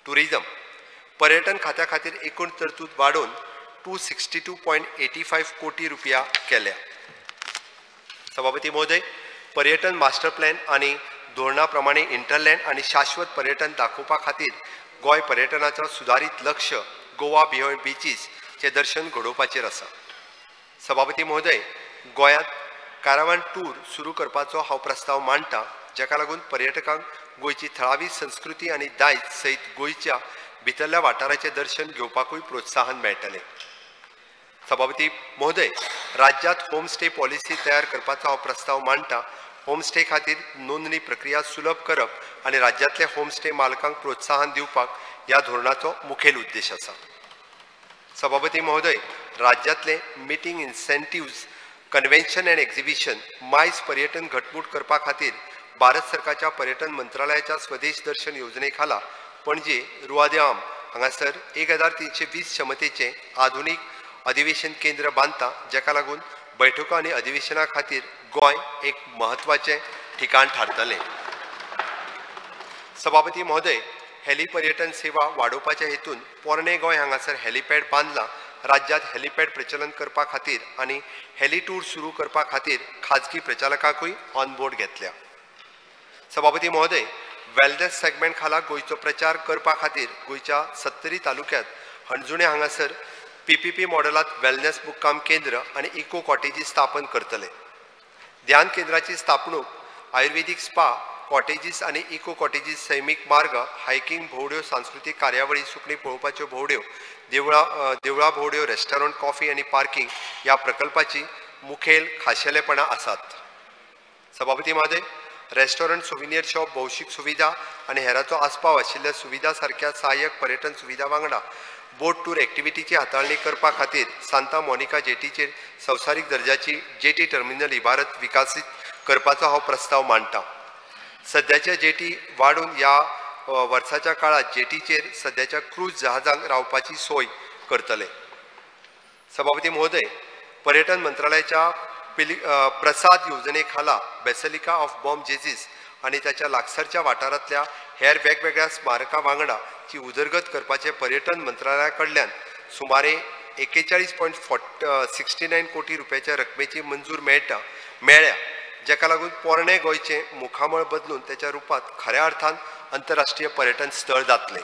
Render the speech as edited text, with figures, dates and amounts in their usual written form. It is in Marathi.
टुरिझम पर्यटन खात्या खातीर एकूण तरतूद वाडोवन 262.85 कोटी रुपया केल्या। सभापती महोदय, पर्यटन मास्टर प्लॅन आणि धोरणा प्रमाणे इंटरलँड आणि शाश्वत पर्यटन दाखोवपा खातीर गोय पर्यटनाचो सुधारित लक्ष गोवा बियॉन्ड बीचीस चे दर्शन घडोवपाचेर आसा। सभापती महोदय, गोंयांत कारावान टूर सुरू करपाचो हांव प्रस्ताव मांडटा, जाका लागून पर्यटकांक गोंयची थळावी संस्कृती आणि दायज सयत गोंयच्या भितरल्या वाठाराचे दर्शन घेवपाकूय प्रोत्साहन मेळटलें। सभापती महोदय, राज्यांत होम स्टे पॉलिसी तयार करपाचो हांव प्रस्ताव मांडटा। होम स्टे खातीर नोंदणी प्रक्रिया सुलभ करप आनी राज्यांतल्या होम स्टे मालकांक प्रोत्साहन दिवपाक ह्या धोरणाचो मुखेल उद्देश आसा। सभापती महोदय, राज्यांतले मिटींग इन्सेंटिव्ज कन्व्हेन्शन एंड एक्झिबिशन मायज पर्यटन घटमूट करपा खातीर भारत सरकारच्या पर्यटन मंत्रालयाच्या स्वदेश दर्शन येवजणे खाला पणजे रुआदेआम हांगासर 1320 क्षमतेचे आधुनीक अधिवेशन केंद्र बांदता, जाका लागून बैठको आनी अधिवेशना खातीर गोंय एक महत्वाचें ठिकाण थारतलें। सभापती महोदय, हेली पर्यटन सेवा वाडोवपाच्या हेतून पोरणे गोंय हांगासर हेलिपॅड बांदला। राज्यांत हेलिपॅड प्रचलन करपा खातीर आनी हेली टूर सुरू करपा खातीर खाजगी प्रचालकांकूय ऑन बोर्ड घेतल्या। सभापती महोदय, वेलनेस सेगमेंट खाला गोंयचो प्रचार करपा खातीर गोंयच्या 70 तालुक्यांत हणजुणे हांगासर PPP मॉडेलांत वेलनेस मुक्काम केंद्र आनी इको कॉटेजीस स्थापन करतले। ध्यान केंद्राची स्थापणूक आयुर्वेदिक स्पा कॉटेजीस आनी इको कॉटेजीस सैमीक मार्ग हायकिंग भोवड्यो सांस्कृतीक कार्यावळी सुकणी पळोवपाच्यो भोवड्यो देवळां भोवड्यो रेस्टॉरंट कॉफी आनी पार्किंग ह्या प्रकल्पाची मुखेल खाशेलेपणां आसात। सभापती महोदय, रेस्टॉरंट सुविनियर शॉप भौशीक सुविधा आनी हेरांचो आस्पाव आशिल्ल्या सुविधा सारक्या सहाय्यक पर्यटन सुविधा वांगडा बोट टूर एक्टिविटीची हाताळणी करपा खातीर सांता मोनिका जेटीचेर संवसारीक दर्जाची जेटी टर्मिनल इबारत विकसीत करपाचो हांव प्रस्ताव मांडटा। सद्याच्या जेटी वाडून ह्या वर्साच्या काळात जेटीचेर सद्याच्या क्रूज जहाजांक रावपाची सोय करतले। सभापती महोदय, पर्यटन मंत्रालयाच्या प्रसाद येवजणे खाला बेसिलिका ऑफ बॉम जेजीस आनी ताच्या लागसारच्या वाठारांतल्या हेर वेगवेगळ्या स्मारकां वांगडा ची उदरगत करपाचे पर्यटन मंत्रालया कडल्यान सुमारे 41.69 कोटी रुपयाच्या रकमेची मंजूर मेळ्ळ्या, जाका लागून पोरणे गोंयचे मुखामळ बदलून त्याच्या रुपात खऱ्या अर्थान आंतरराष्ट्रीय पर्यटन स्थळ जातलें।